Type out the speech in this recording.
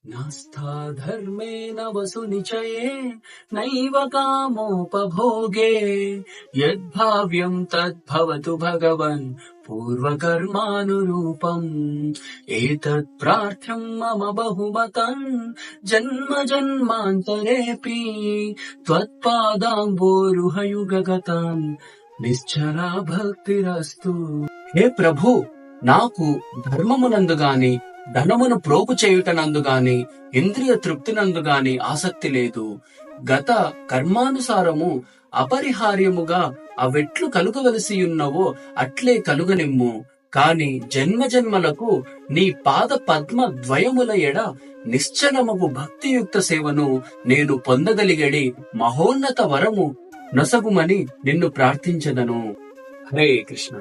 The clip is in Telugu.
नास्था धर्मेण वसुनिचये नैव कामोपभोगे यद्भाव्यं तद्भवतु भगवन् पूर्वकर्मानुरूपम् एतत् प्रार्थ्यं मम बहुमतं जन्म जन्मान्तरेऽपि त्वत्पादाम्बोरुहयुगगतं నిశ్చలా భక్తిరస్తు. హే ప్రభు, నాకు ధర్మమునందు గాని ధనమును ప్రోగు చేయుటనందు గాని ఇంద్రియ తృప్తినందు గాని ఆసక్తి లేదు. గత కర్మానుసారము అపరిహార్యముగా అవెట్లు కలుగవలసియున్నవో అట్లే కలుగనిమ్ము. కాని జన్మ జన్మలకు నీ పాద పద్మ ద్వయముల ఎడ నిశ్చలమగు భక్తియుక్త సేవను నేను పొందగలిగడి మహోన్నత వరము నొసగుమని నిన్ను ప్రార్థించదను. హరే కృష్ణ.